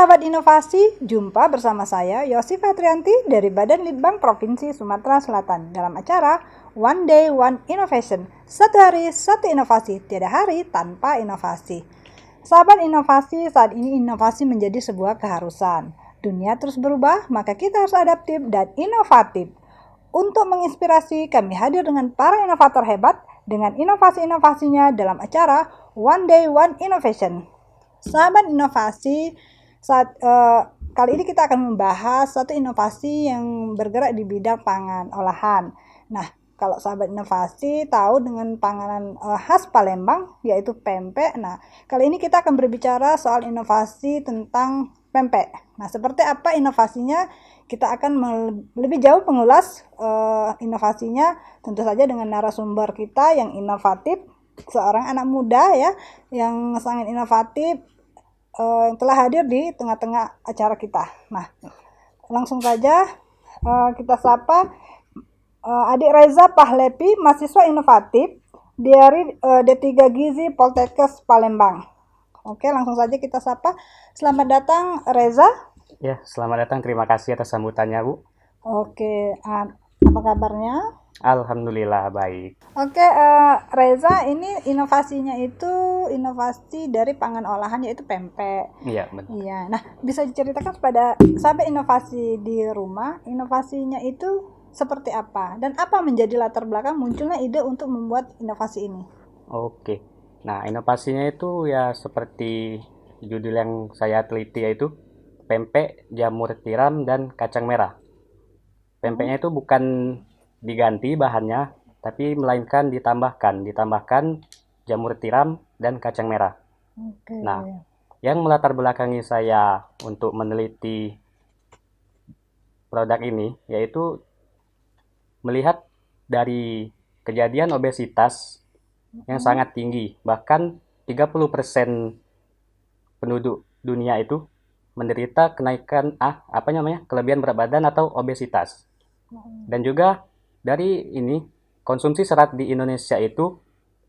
sahabat inovasi, jumpa bersama saya Yosifah Trianti dari Badan Litbang Provinsi Sumatera Selatan dalam acara One Day One Innovation. Satu hari satu inovasi, tiada hari tanpa inovasi. Sahabat inovasi, saat ini inovasi menjadi sebuah keharusan. Dunia terus berubah, maka kita harus adaptif dan inovatif. Untuk menginspirasi, kami hadir dengan para inovator hebat dengan inovasi-inovasinya dalam acara One Day One Innovation. Sahabat inovasi, kali ini kita akan membahas satu inovasi yang bergerak di bidang pangan olahan. Nah, kalau sahabat inovasi tahu dengan panganan khas Palembang, yaitu pempek. Nah, kali ini kita akan berbicara soal inovasi tentang pempek. Nah, seperti apa inovasinya? Kita akan lebih jauh mengulas inovasinya, tentu saja dengan narasumber kita yang inovatif, seorang anak muda ya, yang sangat inovatif, yang telah hadir di tengah-tengah acara kita. Nah, langsung saja kita sapa Adik Reza Pahlepi, mahasiswa inovatif dari D3 Gizi Poltekkes Palembang. Oke, langsung saja kita sapa. Selamat datang Reza. Ya, selamat datang. Terima kasih atas sambutannya, Bu. Oke, apa kabarnya? Alhamdulillah baik. Oke, Reza, ini inovasinya itu inovasi dari pangan olahan, yaitu pempek. Iya, betul. Iya. Nah, bisa diceritakan kepada sahabat inovasi di rumah, inovasinya itu seperti apa dan apa menjadi latar belakang munculnya ide untuk membuat inovasi ini? Oke. Nah, inovasinya itu ya seperti judul yang saya teliti, yaitu pempek, jamur tiram, dan kacang merah. Pempeknya itu bukan diganti bahannya, tapi melainkan ditambahkan jamur tiram dan kacang merah. Oke. Nah, yang melatar belakangi saya untuk meneliti produk ini yaitu melihat dari kejadian obesitas yang sangat tinggi, bahkan 30% penduduk dunia itu menderita kenaikan kelebihan berat badan atau obesitas. Dan juga dari ini konsumsi serat di Indonesia itu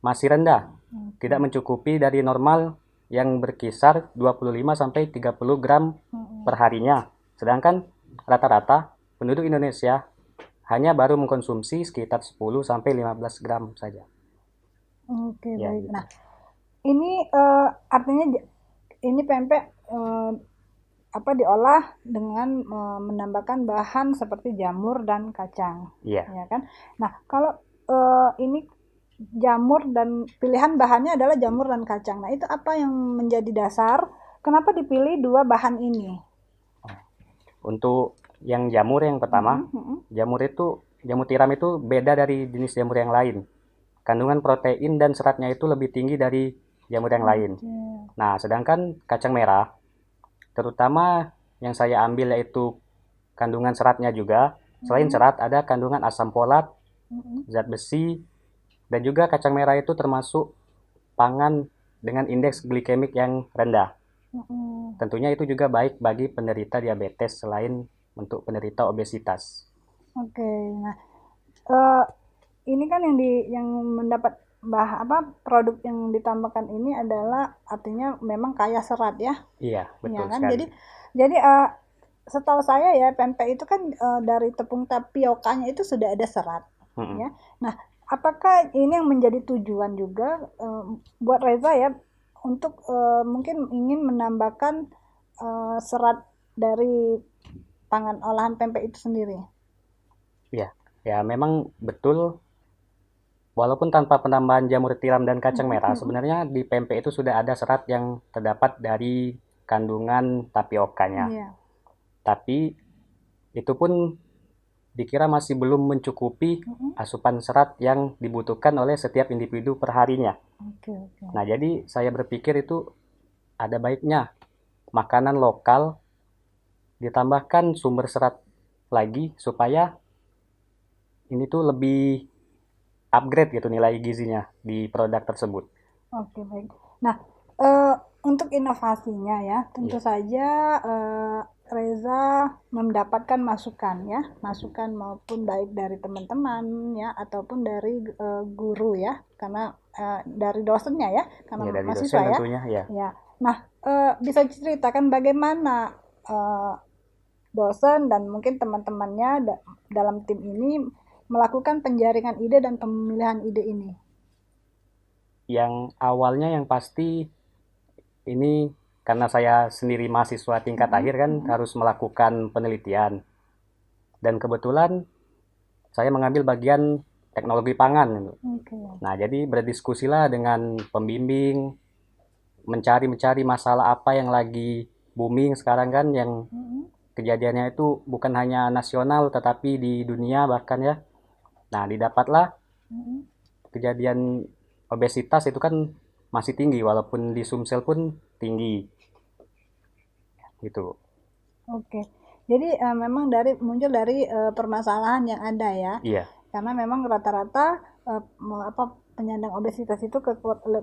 masih rendah, tidak mencukupi dari normal yang berkisar 25 sampai 30 gram per harinya. Sedangkan rata-rata penduduk Indonesia hanya baru mengkonsumsi sekitar 10 sampai 15 gram saja. Oke, Ya, baik. gitu. Nah, ini artinya ini pempek diolah dengan menambahkan bahan seperti jamur dan kacang. Iya. Ya kan? Nah, kalau ini jamur dan pilihan bahannya adalah jamur dan kacang. Nah, itu apa yang menjadi dasar kenapa dipilih dua bahan ini? Untuk yang jamur yang pertama, jamur tiram itu beda dari jenis jamur yang lain. Kandungan protein dan seratnya itu lebih tinggi dari jamur yang lain. Nah, sedangkan kacang merah, terutama yang saya ambil yaitu kandungan seratnya juga. Selain serat, ada kandungan asam folat, zat besi, dan juga kacang merah itu termasuk pangan dengan indeks glikemik yang rendah. Tentunya itu juga baik bagi penderita diabetes selain untuk penderita obesitas. Oke, nah ini kan yang mendapat produk yang ditambahkan ini adalah artinya memang kaya serat ya. Iya, betul Ya kan? sekali. Jadi setahu saya ya pempek itu kan dari tepung tapiokanya itu sudah ada serat. Ya. Nah, apakah ini yang menjadi tujuan juga buat Reza ya untuk mungkin ingin menambahkan serat dari pangan olahan pempek itu sendiri? Iya, ya memang betul. Walaupun tanpa penambahan jamur tiram dan kacang merah, sebenarnya di pempek itu sudah ada serat yang terdapat dari kandungan tapiokanya. Iya. Tapi itu pun dikira masih belum mencukupi asupan serat yang dibutuhkan oleh setiap individu per harinya. Nah, jadi saya berpikir itu ada baiknya makanan lokal ditambahkan sumber serat lagi supaya ini tuh lebih upgrade gitu nilai gizinya di produk tersebut. Oke, baik. Nah, untuk inovasinya ya, tentu saja Reza mendapatkan masukan maupun baik dari teman-teman ya ataupun dari guru ya, karena dari dosennya ya, karena dari mahasiswa dosen ya. tentunya ya. Ya. Nah, bisa diceritakan bagaimana dosen dan mungkin teman-temannya dalam tim ini melakukan penjaringan ide dan pemilihan ide ini? Yang awalnya yang pasti ini karena saya sendiri mahasiswa tingkat akhir kan harus melakukan penelitian. Dan kebetulan saya mengambil bagian teknologi pangan. Oke. Nah, jadi berdiskusilah dengan pembimbing, mencari masalah apa yang lagi booming sekarang kan, yang kejadiannya itu bukan hanya nasional tetapi di dunia bahkan ya. Nah, didapatlah kejadian obesitas itu kan masih tinggi walaupun di Sumsel pun tinggi. Gitu. Oke. Jadi memang muncul dari permasalahan yang ada ya. Iya, Karena memang rata-rata penyandang obesitas itu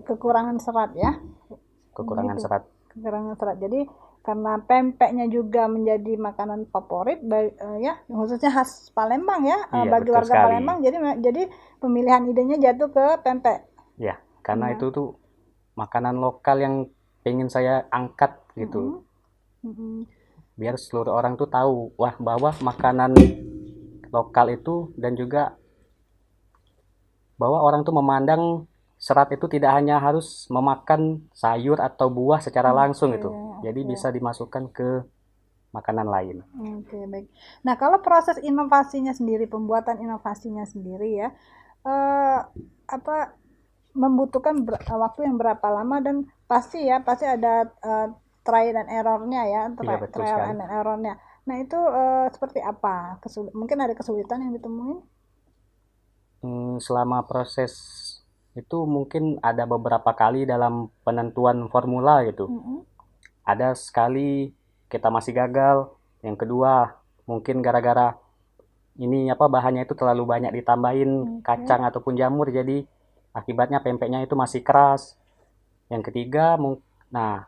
kekurangan serat ya. kekurangan Gitu. serat. Kekurangan serat. Jadi karena pempeknya juga menjadi makanan favorit ya, khususnya khas Palembang ya, Iya, bagi betul warga sekali. Palembang. Jadi pemilihan idenya jatuh ke pempek. Ya, karena Iya. itu tuh makanan lokal yang pengen saya angkat gitu. Mm-mm. Biar seluruh orang tuh tahu, wah bahwa makanan lokal itu dan juga bahwa orang tuh memandang serat itu tidak hanya harus memakan sayur atau buah secara langsung gitu. Jadi bisa dimasukkan ke makanan lain. Oke, baik. Nah, kalau proses inovasinya sendiri, pembuatan inovasinya sendiri ya, eh, apa membutuhkan waktu yang berapa lama, dan pasti ada try dan errornya ya, Iya, betul trial sekali. and errornya. Nah, itu seperti apa? Mungkin ada kesulitan yang ditemuin? Selama proses itu mungkin ada beberapa kali dalam penentuan formula gitu. Ada sekali kita masih gagal. Yang kedua, mungkin gara-gara ini apa bahannya itu terlalu banyak ditambahin kacang ataupun jamur, jadi akibatnya pempeknya itu masih keras. Yang ketiga, nah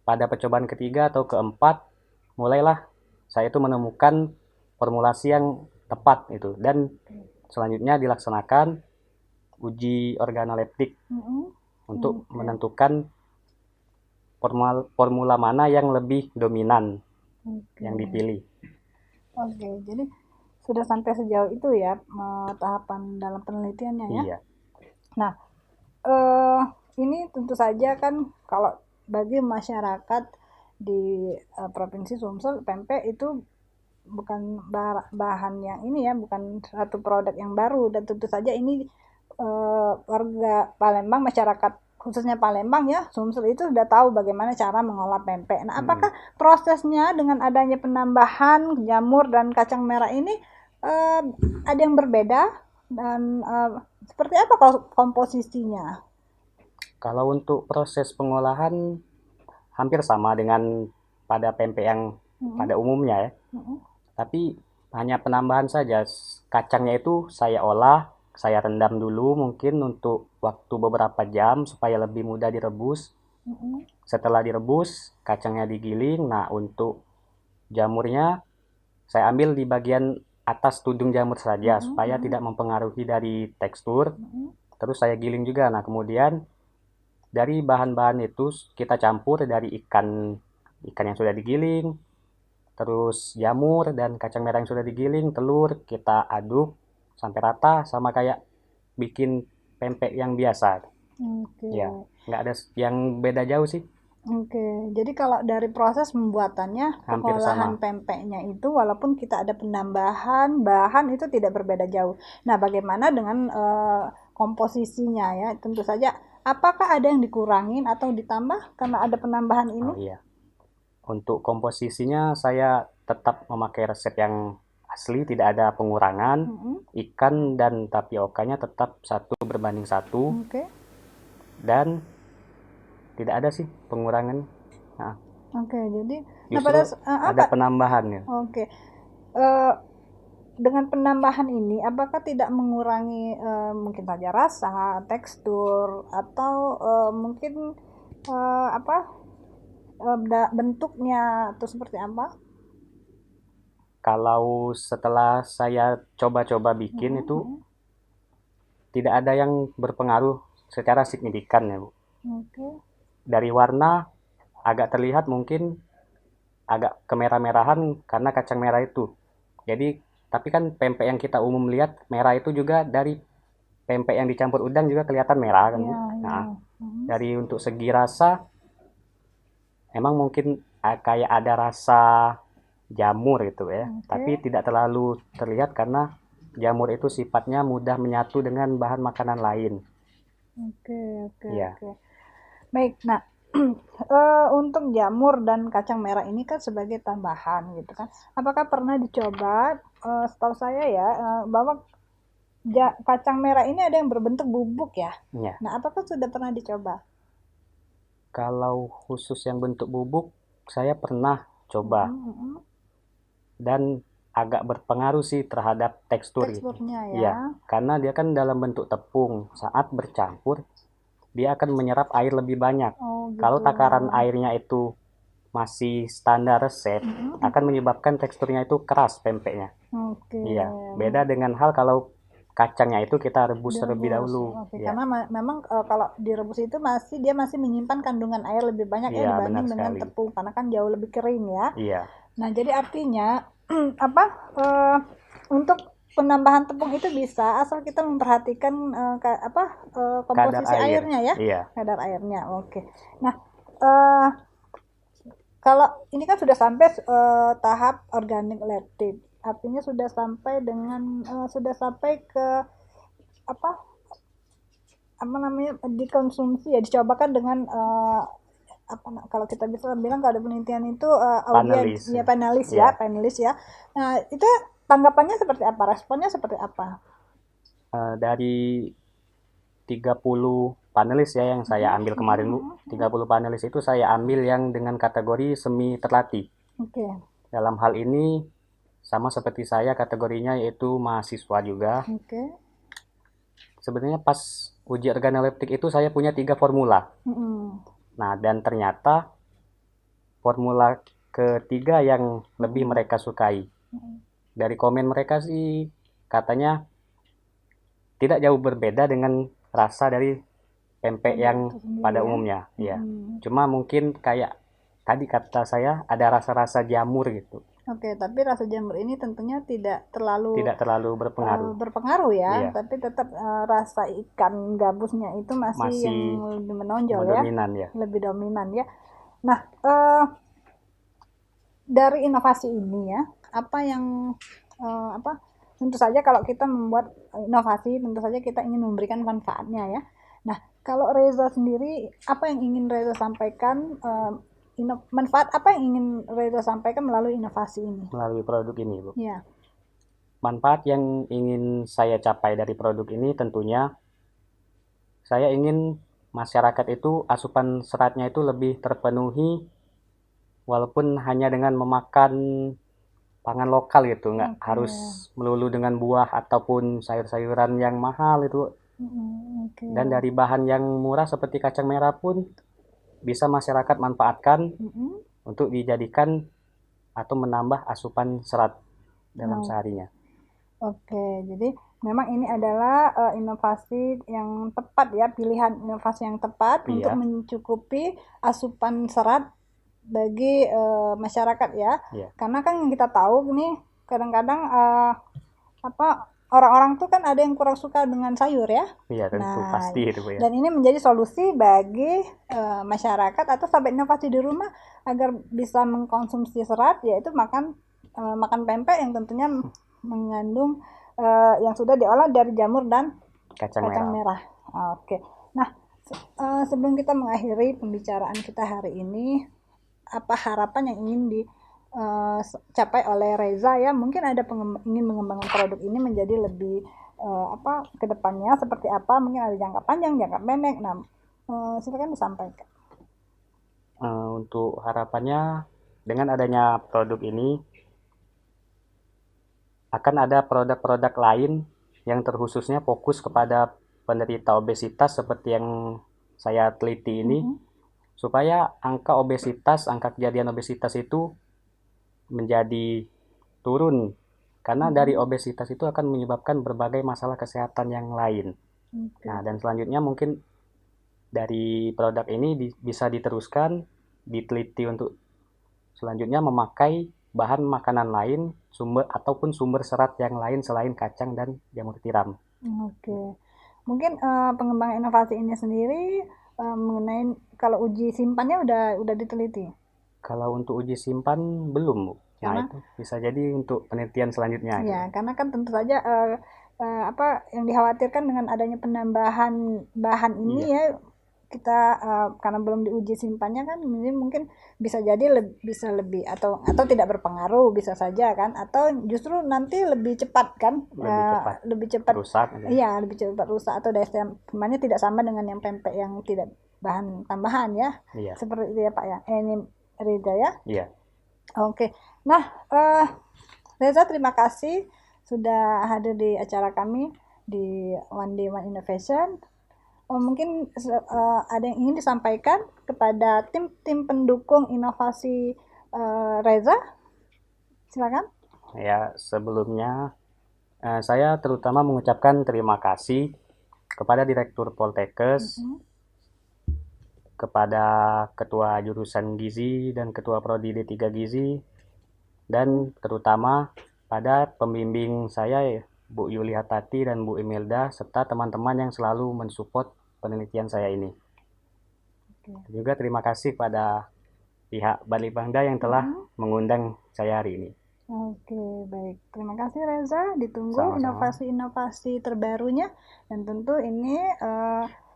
pada percobaan ketiga atau keempat mulailah saya itu menemukan formulasi yang tepat itu, dan selanjutnya dilaksanakan uji organoleptik untuk menentukan formula mana yang lebih dominan yang dipilih. Oke, jadi sudah sampai sejauh itu ya tahapan dalam penelitiannya ya. Iya, Nah, ini tentu saja kan kalau bagi masyarakat di Provinsi Sumsel, pempek itu bukan bahan yang ini ya, bukan satu produk yang baru, dan tentu saja ini warga Palembang, masyarakat khususnya Palembang ya, Sumsel itu sudah tahu bagaimana cara mengolah pempek. Nah, apakah prosesnya dengan adanya penambahan jamur dan kacang merah ini ada yang berbeda, dan seperti apa komposisinya? kalau untuk proses pengolahan hampir sama dengan pada pempek yang pada umumnya ya. Tapi hanya penambahan saja. Kacangnya itu saya olah, saya rendam dulu mungkin untuk waktu beberapa jam supaya lebih mudah direbus. Setelah direbus, kacangnya digiling. Nah, untuk jamurnya saya ambil di bagian atas tudung jamur saja supaya tidak mempengaruhi dari tekstur. Terus saya giling juga. Nah, kemudian dari bahan-bahan itu kita campur dari ikan yang sudah digiling, terus jamur dan kacang merah yang sudah digiling, telur kita aduk sampai rata sama kayak bikin pempek yang biasa. Oke. Ya, nggak ada yang beda jauh sih. Oke, jadi kalau dari proses pembuatannya, Hampir pengolahan sama. pempeknya itu, walaupun kita ada penambahan bahan, itu tidak berbeda jauh. Nah, bagaimana dengan komposisinya ya? Tentu saja, apakah ada yang dikurangin atau ditambah karena ada penambahan Oh ini? iya. Untuk komposisinya saya tetap memakai resep yang asli, tidak ada pengurangan. Ikan dan tapiokanya tetap 1:1 Oke. dan tidak ada sih pengurangan. Nah, Oke, jadi justru ada penambahannya. Oke. Eh, dengan penambahan ini, apakah tidak mengurangi mungkin saja rasa, tekstur, atau mungkin bentuknya, atau seperti apa? Kalau setelah saya coba-coba bikin itu tidak ada yang berpengaruh secara signifikan ya Bu. Oke. Dari warna agak terlihat mungkin agak kemerah-merahan karena kacang merah itu. Jadi, tapi kan pempek yang kita umum lihat merah itu juga dari pempek yang dicampur udang juga kelihatan merah kan, Bu. Iya, iya. Nah, dari untuk segi rasa, emang mungkin kayak ada rasa jamur gitu ya, Oke. tapi tidak terlalu terlihat karena jamur itu sifatnya mudah menyatu dengan bahan makanan lain. Oke. Iya, Baik, nah untuk jamur dan kacang merah ini kan sebagai tambahan gitu kan. Apakah pernah dicoba? Setahu saya ya bahwa kacang merah ini ada yang berbentuk bubuk ya. iya. Nah, apakah sudah pernah dicoba? Kalau khusus yang bentuk bubuk, saya pernah coba Mhm. dan agak berpengaruh sih terhadap tekstur gitu. Teksturnya ya. Iya, karena dia kan dalam bentuk tepung. Saat bercampur, dia akan menyerap air lebih banyak. Oh, Kalau gitu. takaran airnya itu masih standar resep, akan menyebabkan teksturnya itu keras pempeknya. Oke. Iya, beda dengan hal kalau kacangnya itu kita rebus terlebih Direbus. dahulu. Oke, Iya, karena memang kalau direbus itu dia masih menyimpan kandungan air lebih banyak ya iya benar dibanding dengan sekali. tepung karena kan jauh lebih kering ya. Iya, Nah, jadi artinya apa untuk penambahan tepung itu bisa asal kita memperhatikan komposisi kadar air. airnya ya, Iya, kadar airnya. Oke. Nah, eh, kalau ini kan sudah sampai tahap organic leptin, artinya sudah sampai ke apa apa namanya dikonsumsi ya, dicobakan dengan kalau kita bisa bilang kalau ada penelitian itu audiens panelis. ya, panelis Iya. ya, panelis ya. Nah, itu tanggapannya seperti apa? Responnya seperti apa? Dari 30 panelis ya yang saya ambil kemarin, Bu. 30 panelis itu saya ambil yang dengan kategori semi terlatih. Oke. Dalam hal ini sama seperti saya kategorinya yaitu mahasiswa juga. Oke. Sebenarnya pas uji organoleptik itu saya punya 3 formula. Nah, dan ternyata formula ketiga yang lebih mereka sukai. Dari komen mereka sih katanya tidak jauh berbeda dengan rasa dari pempek yang pada umumnya. Ya. Cuma mungkin kayak tadi kata saya ada rasa-rasa jamur gitu. Oke, tapi rasa jamur ini tentunya tidak terlalu berpengaruh ya, Iya. tapi tetap rasa ikan gabusnya itu masih yang lebih menonjol ya, ya. lebih dominan ya. Nah, dari inovasi ini ya, apa yang tentu saja kalau kita membuat inovasi, tentu saja kita ingin memberikan manfaatnya ya. Nah, kalau Reza sendiri, apa yang ingin Reza sampaikan? Manfaat apa yang ingin Reza sampaikan melalui inovasi ini? Melalui produk ini, Bu. Ya. Manfaat yang ingin saya capai dari produk ini tentunya saya ingin masyarakat itu asupan seratnya itu lebih terpenuhi walaupun hanya dengan memakan pangan lokal gitu, nggak harus melulu dengan buah ataupun sayur-sayuran yang mahal itu. Dan dari bahan yang murah seperti kacang merah pun bisa masyarakat manfaatkan untuk dijadikan atau menambah asupan serat dalam seharinya. Oke, jadi memang ini adalah inovasi yang tepat ya, pilihan inovasi yang tepat untuk mencukupi asupan serat bagi masyarakat ya. Karena kan kita tahu nih kadang-kadang orang-orang tuh kan ada yang kurang suka dengan sayur ya. Iya, tentu pasti itu ya. Dan ini menjadi solusi bagi masyarakat atau sahabat inovasi di rumah agar bisa mengkonsumsi serat, yaitu makan pempek yang tentunya mengandung yang sudah diolah dari jamur dan kacang merah. Oke. Nah, sebelum kita mengakhiri pembicaraan kita hari ini, apa harapan yang ingin dicapai oleh Reza ya? Mungkin ada ingin mengembangkan produk ini menjadi lebih ke depannya seperti apa? Mungkin ada jangka panjang, jangka pendek. Nah, silakan disampaikan. Untuk harapannya dengan adanya produk ini akan ada produk-produk lain yang terkhususnya fokus kepada penderita obesitas seperti yang saya teliti ini, supaya angka kejadian obesitas itu menjadi turun, karena dari obesitas itu akan menyebabkan berbagai masalah kesehatan yang lain. Nah, dan selanjutnya mungkin dari produk ini bisa diteruskan diteliti untuk selanjutnya memakai bahan makanan lain sumber serat yang lain selain kacang dan jamur tiram. Oke. Mungkin pengembangan inovasi ini sendiri mengenai kalau uji simpannya udah diteliti. Kalau untuk uji simpan belum, Bu. Nah, Karena itu bisa jadi untuk penelitian selanjutnya. ya, karena kan tentu saja apa yang dikhawatirkan dengan adanya penambahan bahan ini Iya. ya kita karena belum diuji simpannya kan ini mungkin bisa jadi bisa lebih atau tidak berpengaruh bisa saja kan atau justru nanti lebih cepat kan Lebih cepat rusak. iya lebih cepat rusak atau daya tahannya tidak sama dengan yang pempek yang tidak bahan tambahan ya. Iya. Seperti itu ya Pak ya. Ini Reza ya. Iya. Oke. Nah, Reza terima kasih sudah hadir di acara kami di One Day One Innovation. Mungkin ada yang ingin disampaikan kepada tim pendukung inovasi Reza? Silakan. Ya, sebelumnya saya terutama mengucapkan terima kasih kepada Direktur Poltekkes, kepada Ketua Jurusan Gizi dan Ketua Prodi D3 Gizi, dan terutama pada pembimbing saya Bu Yuli Hatati dan Bu Imelda serta teman-teman yang selalu mensupport penelitian saya ini. Juga terima kasih pada pihak Balitbangda yang telah mengundang saya hari ini. Oke, baik. Terima kasih Reza. Ditunggu Sama-sama. inovasi-inovasi terbarunya dan tentu ini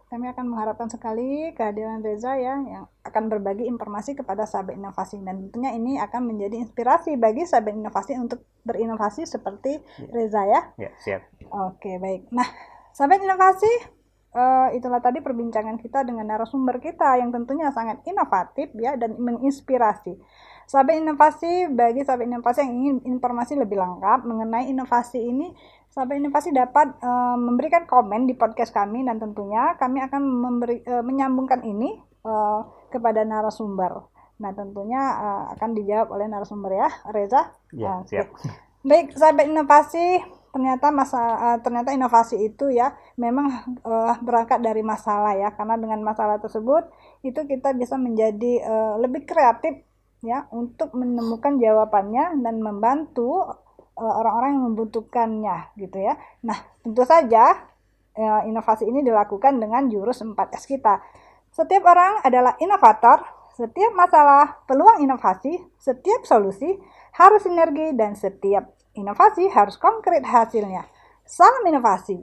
kami akan mengharapkan sekali kehadiran Reza ya yang akan berbagi informasi kepada sahabat inovasi dan tentunya ini akan menjadi inspirasi bagi sahabat inovasi untuk berinovasi seperti Reza ya. Ya, siap. Oke, baik. Nah, sahabat inovasi, itulah tadi perbincangan kita dengan narasumber kita yang tentunya sangat inovatif ya dan menginspirasi. Sahabat inovasi, bagi sahabat inovasi yang ingin informasi lebih lengkap mengenai inovasi ini, sahabat inovasi dapat memberikan komen di podcast kami dan tentunya kami akan menyambungkan ini kepada narasumber. Nah, tentunya akan dijawab oleh narasumber ya, Reza. Ya, siap. Baik, sahabat inovasi, ternyata inovasi itu ya memang berangkat dari masalah ya, karena dengan masalah tersebut itu kita bisa menjadi lebih kreatif ya untuk menemukan jawabannya dan membantu orang-orang yang membutuhkannya gitu ya. Nah, tentu saja inovasi ini dilakukan dengan jurus 4S kita. Setiap orang adalah inovator, setiap masalah peluang inovasi, setiap solusi harus sinergi dan setiap inovasi harus konkret hasilnya. Salam inovasi.